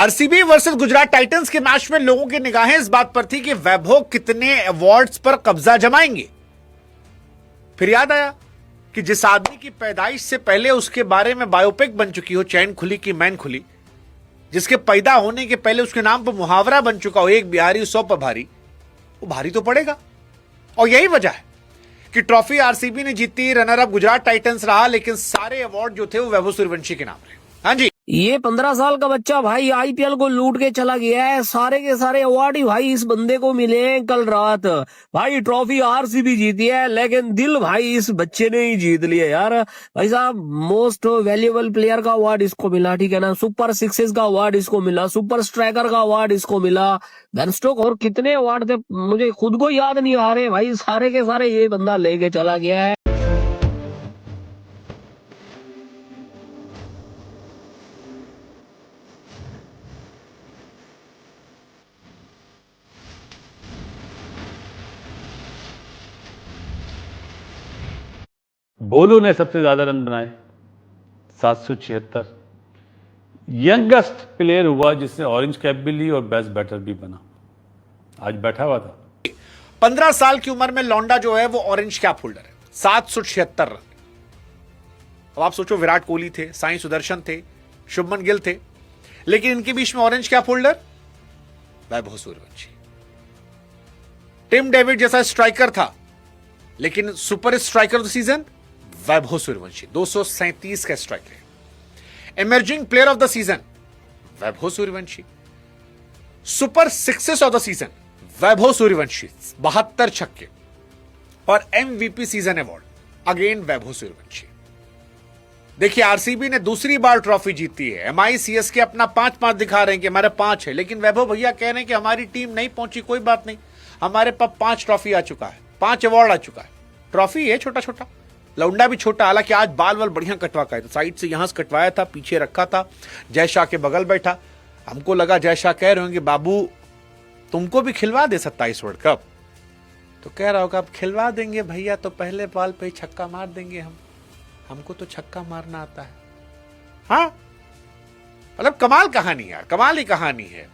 RCB versus Gujarat Titans के match में लोगों की निगाहें इस बात पर थी कि वैभव कितने अवार्ड्स पर कब्जा जमाएंगे। फिर याद आया कि जिस आदमी की पैदाइश से पहले उसके बारे में बायोपिक बन चुकी हो, चैन खुली की मैन खुली, जिसके पैदा होने के पहले उसके नाम पर मुहावरा बन चुका हो, एक बिहारी 100 पर भारी, वो भारी तो पड़ेगा। और यही वजह है कि ट्रॉफी आरसीबी ने जीती, रनर अप गुजरात टाइटंस रहा, लेकिन सारे अवार्ड जो थे वो वैभव सूर्यवंशी के नाम रहे। हाँ जी, ये 15 साल का बच्चा भाई आईपीएल को लूट के चला गया है। सारे के सारे अवार्ड ही भाई इस बंदे को मिले हैं। कल रात भाई ट्रॉफी आरसीबी जीती है, लेकिन दिल भाई इस बच्चे ने ही जीत लिया यार। भाई साहब, मोस्ट वैल्यूएबल प्लेयर का अवार्ड इसको मिला, ठीक है ना। सुपर सिक्सेस का अवार्ड इसको मिला, सुपर स्ट्राइकर का अवार्ड इसको मिला, बेन स्टोक, और कितने अवार्ड थे मुझे खुद को याद नहीं आ रहे भाई। सारे के सारे ये बंदा लेके चला गया है। बोलू ने सबसे ज्यादा रन बनाए 776। यंगेस्ट प्लेयर हुआ जिसने ऑरेंज कैप भी ली और बेस्ट बैटर भी बना। आज बैठा हुआ था। 15 साल की उम्र में लौंडा जो है वो ऑरेंज कैप होल्डर है, 776 रन। अब आप सोचो, विराट कोहली थे, साई सुदर्शन थे, शुभमन गिल थे, लेकिन इनके बीच में orange cap holder Vaibhav Suryavanshi. Tim David जैसा स्ट्राइकर था, लेकिन super striker of the season Vaibhav Suryavanshi, 237 का strike rate. Emerging player of the season Vaibhav Suryavanshi. Super sixes of the season Vaibhav Suryavanshi, 72 छक्के। और MVP season award again Vaibhav Suryavanshi. देखिए, आरसीबी ने दूसरी बार ट्रॉफी जीती है। एमआई सीएसके अपना 5-5 दिखा रहे हैं कि हमारे 5 है, लेकिन वैभव भैया कह रहे हैं कि हमारी टीम नहीं पहुंची, कोई बात नहीं, हमारे पास 5 ट्रॉफी आ चुका है, 5 अवार्ड आ चुका है। ट्रॉफी है छोटा छोटा, लौंडा भी छोटा, हालांकि आज बाल वाल बढ़िया कटवा का है, तो साइड से यहां से कटवाया था, पीछे रखा था, जय शाह के बगल बैठा। हमको लगा जय शाह कह रहे होंगे बाबू तुमको भी खिलवा दे 27 वर्ल्ड कप, तो कह रहा होगा अब खिलवा देंगे भैया, तो पहले बॉल पे ही छक्का मार देंगे हमको तो छक्का मारना आता है। हाँ, मतलब कमाल कहानी यार, कमाल ही कहानी है।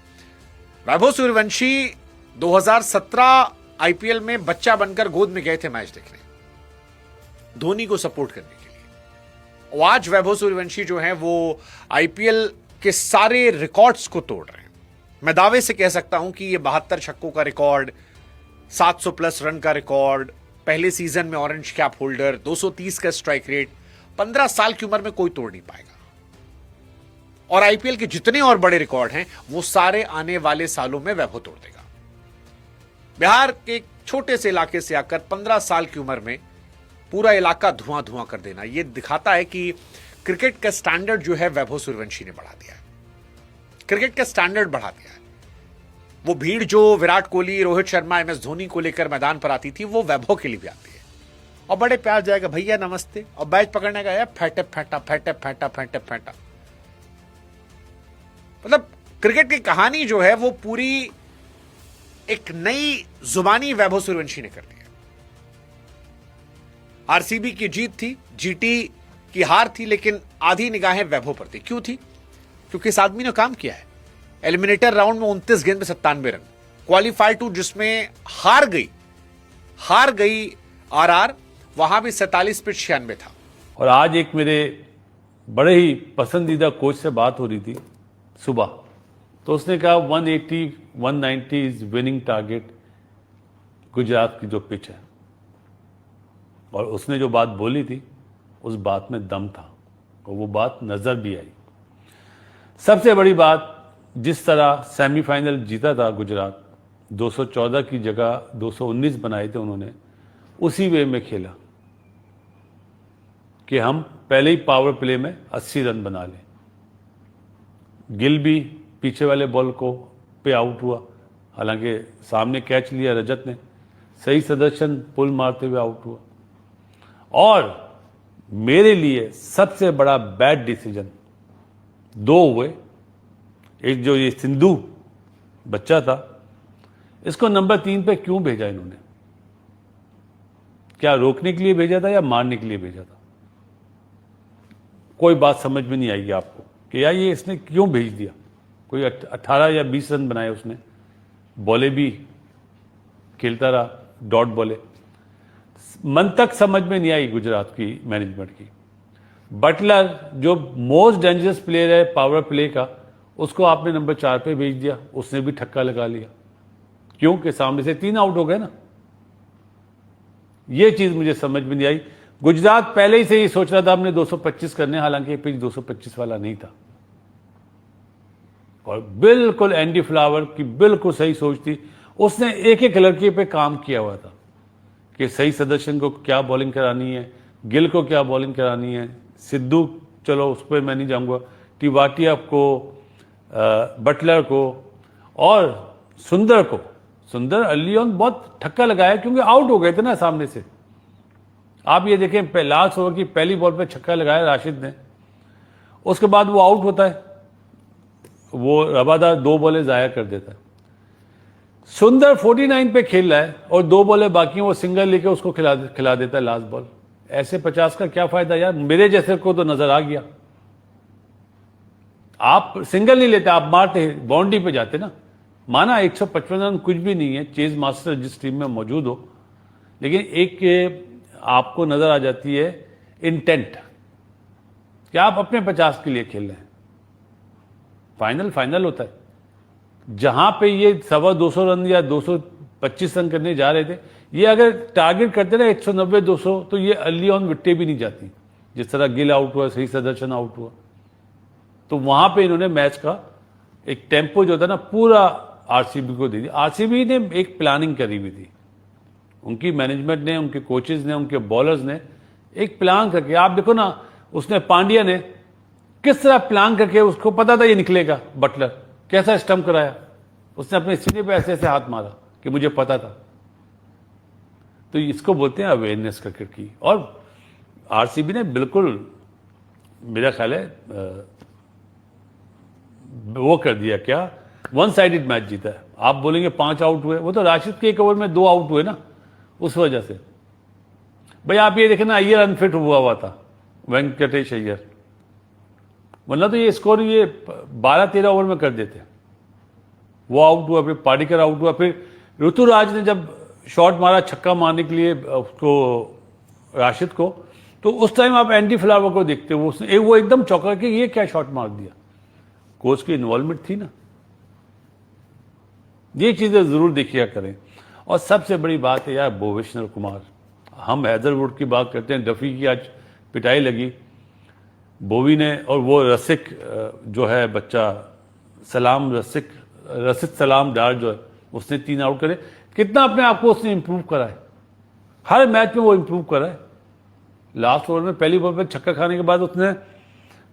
वैभव सूर्यवंशी 2017 आईपीएल में बच्चा बनकर गोद में गए थे मैच देखने, धोनी को सपोर्ट करने के लिए। और आज वैभव सूर्यवंशी जो है वो आईपीएल के सारे रिकॉर्ड्स को तोड़ रहे हैं। मैं दावे से कह सकता हूं कि ये 72 छक्कों का रिकॉर्ड, 700 प्लस रन का रिकॉर्ड, पहले सीजन में ऑरेंज कैप होल्डर, 230 का स्ट्राइक रेट, 15 साल की उम्र में कोई तोड़ नहीं पाएगा। और आईपीएल के जितने और बड़े रिकॉर्ड हैं वो सारे आने वाले सालों में वैभव तोड़ देगा। बिहार के एक छोटे से इलाके से आकर 15 साल की उम्र में पूरा इलाका धुआं धुआं कर देना, यह दिखाता है कि क्रिकेट का स्टैंडर्ड जो है वैभव सूर्यवंशी ने बढ़ा दिया है। क्रिकेट का स्टैंडर्ड बढ़ा दिया है। वो भीड़ जो विराट कोहली, रोहित शर्मा, एमएस धोनी को लेकर मैदान पर आती थी, वो वैभव के लिए भी आती है। और बड़े प्यार जाएगा भैया नमस्ते, और बैच पकड़ने का फैटे फैटा फैटे फैटा फैटे फैटा। मतलब क्रिकेट की कहानी जो है वो पूरी एक नई जुबानी वैभव सूर्यवंशी ने कर दी है। आरसीबी की जीत थी, जीटी की हार थी, लेकिन आधी निगाहें वैभव पर थी। क्यों थी? क्योंकि इस आदमी ने काम किया है। एलिमिनेटर राउंड में 29 गेंद में 97 रन, क्वालिफाई टू जिसमें हार गई आरआर, वहां भी 47 पे 96 था। और आज एक मेरे बड़े ही पसंदीदा कोच से बात हो रही थी सुबह, तो उसने कहा 180 190 इज विनिंग टारगेट गुजरात की जो पिच है। और उसने जो बात बोली थी उस बात में दम था, और वो बात नजर भी आई। सबसे बड़ी बात, जिस तरह सेमीफाइनल जीता था गुजरात, 214 की जगह 219 बनाए थे उन्होंने, उसी वे में खेला कि हम पहले ही पावर प्ले में 80 रन बना लें। गिल भी पीछे वाले बॉल को पे आउट हुआ, हालांकि सामने कैच लिया रजत ने, सही सदर्शन पुल मारते हुए आउट हुआ। और मेरे लिए सबसे बड़ा बैड डिसीजन 2 हुए। एक जो ये सिंधु बच्चा था, इसको नंबर 3 पे क्यों भेजा इन्होंने? क्या रोकने के लिए भेजा था या मारने के लिए भेजा था? कोई बात समझ में नहीं आएगी आपको कि यार ये इसने क्यों भेज दिया। कोई 18 या 20 रन बनाए उसने, बॉले भी खेलता रहा, डॉट बॉले। मन तक समझ में नहीं आई गुजरात की मैनेजमेंट की। बटलर जो मोस्ट डेंजरस प्लेयर है पावर प्ले का, उसको आपने नंबर 4 पे भेज दिया, उसने भी ठक्का लगा लिया। क्योंकि सामने से 3 आउट हो गए ना। ये चीज मुझे समझ में नहीं आई। गुजरात पहले ही से ही सोच रहा था हमने 225 करने, हालांकि पिच 225 वाला नहीं था। और बिल्कुल एंडी फ्लावर की बिल्कुल सही सोच थी। उसने एक एक लड़के पे काम किया हुआ था कि सही सदर्शन को क्या बॉलिंग करानी है, गिल को क्या बॉलिंग करानी है, सिद्धू चलो उस पर मैं नहीं जाऊंगा, टिवाटिया को, बटलर को और सुंदर को। सुंदर अर्ली ऑन बहुत ठक्का लगाया क्योंकि आउट हो गए थे ना सामने से। आप ये देखें, लास्ट ओवर की पहली बॉल पे छक्का लगाया राशिद ने, उसके बाद वो आउट होता है, वो रबादा 2 बॉलें जाया कर देता है। सुंदर 49 पे खेल रहा है और 2 बॉलें बाकी, वो सिंगल लेके उसको खिला देता है लास्ट बॉल। ऐसे 50 का क्या फायदा यार? मेरे जैसे को तो नजर आ गया। आप सिंगल नहीं लेते, आप मारते बाउंड्री पे जाते ना। माना 155 रन कुछ भी नहीं है, चेज मास्टर जिस टीम में मौजूद हो, लेकिन एक आपको नजर आ जाती है इंटेंट कि आप अपने 50 के लिए खेल रहे हैं। फाइनल होता है। जहां पे ये 225 रन या 225 रन करने जा रहे थे, ये अगर टारगेट करते ना 190-200, तो ये अर्ली ऑन विकेटें भी नहीं जाती। जिस तरह गिल आउट हुआ, सही सदर्शन आउट हुआ, तो वहां पे इन्होंने मैच का एक टेम्पो जो था ना पूरा आरसीबी को दे दिया। आरसीबी ने एक प्लानिंग करी हुई थी, उनकी मैनेजमेंट ने, उनके कोचेज ने, उनके बॉलर्स ने एक प्लान करके, आप देखो ना, उसने पांड्या ने किस तरह प्लान करके, उसको पता था ये निकलेगा, बटलर कैसा स्टंप कराया, उसने अपने सीने पे ऐसे ऐसे हाथ मारा कि मुझे पता था। तो इसको बोलते हैं अवेयरनेस क्रिकेट की। और आरसीबी ने बिल्कुल मेरा ख्याल है वो कर दिया, क्या 1 साइडेड मैच जीता है। आप बोलेंगे 5 आउट हुए, वो तो राशिद के 1 ओवर में 2 आउट हुए ना, उस वजह से। भाई आप ये देखें ना, अय्यर अनफिट हुआ था, वेंकटेश अय्यर, वरना तो ये स्कोर ये 12-13 ओवर में कर देते। वो आउट हुआ, फिर पाडिकर आउट हुआ, फिर ऋतुराज ने जब शॉट मारा छक्का मारने के लिए उसको, राशिद को, तो उस टाइम आप एंडी फ्लावर को देखते हो, उसने वो एकदम चौंका कि ये क्या शॉट मार दिया। कोच की इन्वॉल्वमेंट थी ना। ये चीजें जरूर देखिए करें। और सबसे बड़ी बात है यार, भुवनेश्वर कुमार। हम हैदरवुड की बात करते हैं, डफी की आज पिटाई लगी बोवी ने, और वो रसिक जो है बच्चा सलाम, रसिक सलाम डार जो है, उसने 3 आउट करे। कितना अपने आप को उसने इंप्रूव करा है, हर मैच में वो इंप्रूव करा है। लास्ट ओवर में पहली बॉल पे छक्का खाने के बाद उसने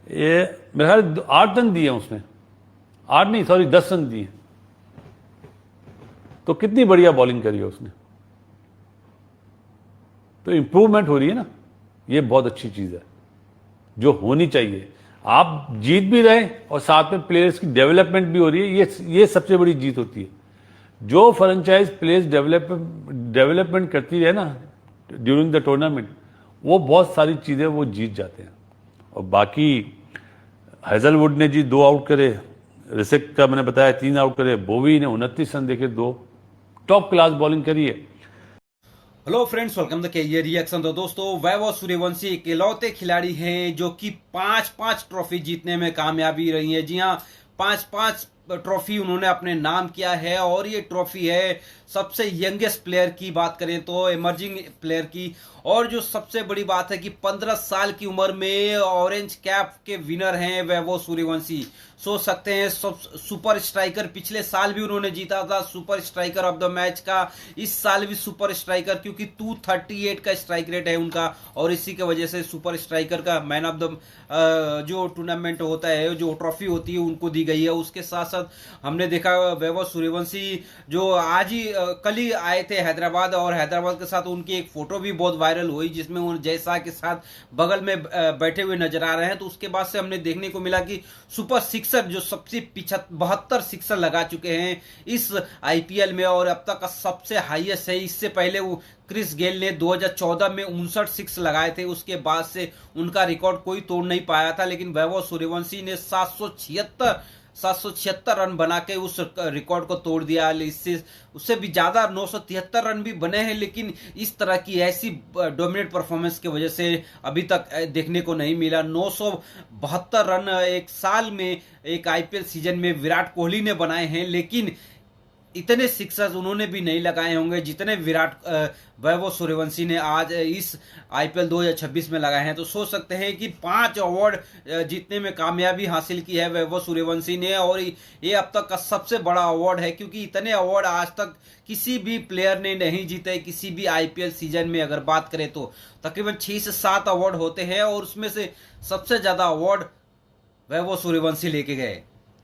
ये मेरे ख्याल 8 रन दिए उसने, 8 नहीं सॉरी 10 रन दिए। तो कितनी बढ़िया बॉलिंग करी है उसने। तो इंप्रूवमेंट हो रही है ना, ये बहुत अच्छी चीज है जो होनी चाहिए। आप जीत भी रहे और साथ में प्लेयर्स की डेवलपमेंट भी हो रही है, ये सबसे बड़ी जीत होती है। जो फ्रेंचाइज प्लेयर्स डेवलपमेंट करती है ना ड्यूरिंग द टूर्नामेंट, वो बहुत सारी चीजें वो जीत जाते हैं। और बाकी हैजलवुड ने जी 2 आउट करे, ऋषिक का मैंने बताया 3 आउट करे, बोवी ने 29 रन देके 2 टॉप क्लास बॉलिंग करी है। हेलो फ्रेंड्स, वेलकम टू के रिएक्शन। तो दोस्तों, वैभव सूर्यवंशी इकलौते खिलाड़ी हैं जो कि 5-5 ट्रॉफी जीतने में कामयाबी रही है। जी हाँ, 5-5 ट्रॉफी उन्होंने अपने नाम किया है। और ये ट्रॉफी है सबसे यंगेस्ट प्लेयर की बात करें तो, इमर्जिंग प्लेयर की। और जो सबसे बड़ी बात है कि 15 साल की उम्र में ऑरेंज कैप के विनर हैं वैभव सूर्यवंशी। सोच सकते हैं, सुपर स्ट्राइकर पिछले साल भी उन्होंने जीता था, super striker of the match का। इस साल भी सुपर स्ट्राइकर, क्योंकि 238 का स्ट्राइक रेट है उनका, और इसी की वजह से सुपर स्ट्राइकर का मैन ऑफ द जो टूर्नामेंट होता है, जो ट्रॉफी होती है, उनको दी गई है। उसके साथ साथ हमने देखा वैभव सूर्यवंशी जो आज ही कल ही आए थे हैदराबाद, और हैदराबाद के साथ उनकी एक फोटो भी बहुत वायरल हुई जिसमें वो जय शाह के साथ बगल में बैठे हुए नजर आ रहे हैं। तो उसके बाद से हमने देखने को मिला कि सुपर सिक्सर जो सबसे 72 सिक्सर लगा चुके हैं इस आईपीएल में, और अब तक का सबसे हाईएस्ट है। इससे पहले वो क्रिस गेल ने 2014 में 59 सिक्स लगाए थे, उसके बाद से उनका रिकॉर्ड कोई तोड़ नहीं पाया था। लेकिन वैभव सूर्यवंशी ने 776 776 रन बना के उस रिकॉर्ड को तोड़ दिया। इससे उससे भी ज्यादा 973 रन भी बने हैं, लेकिन इस तरह की ऐसी डोमिनेट परफॉर्मेंस की वजह से अभी तक देखने को नहीं मिला। 972 रन एक साल में एक आईपीएल सीजन में विराट कोहली ने बनाए हैं, लेकिन इतने सिक्सर्स उन्होंने भी नहीं लगाए होंगे जितने वैभव सूर्यवंशी ने आज इस आईपीएल 2026 में लगाए हैं। तो सोच सकते हैं कि 5 अवार्ड जीतने में कामयाबी हासिल की है वैभव सूर्यवंशी ने, और ये अब तक का सबसे बड़ा अवार्ड है, क्योंकि इतने अवार्ड आज तक किसी भी प्लेयर ने नहीं जीते। किसी भी आईपीएल सीजन में अगर बात करें तो तकरीबन 6 से 7 अवार्ड होते हैं, और उसमें से सबसे ज्यादा अवार्ड वैभव सूर्यवंशी लेके गए।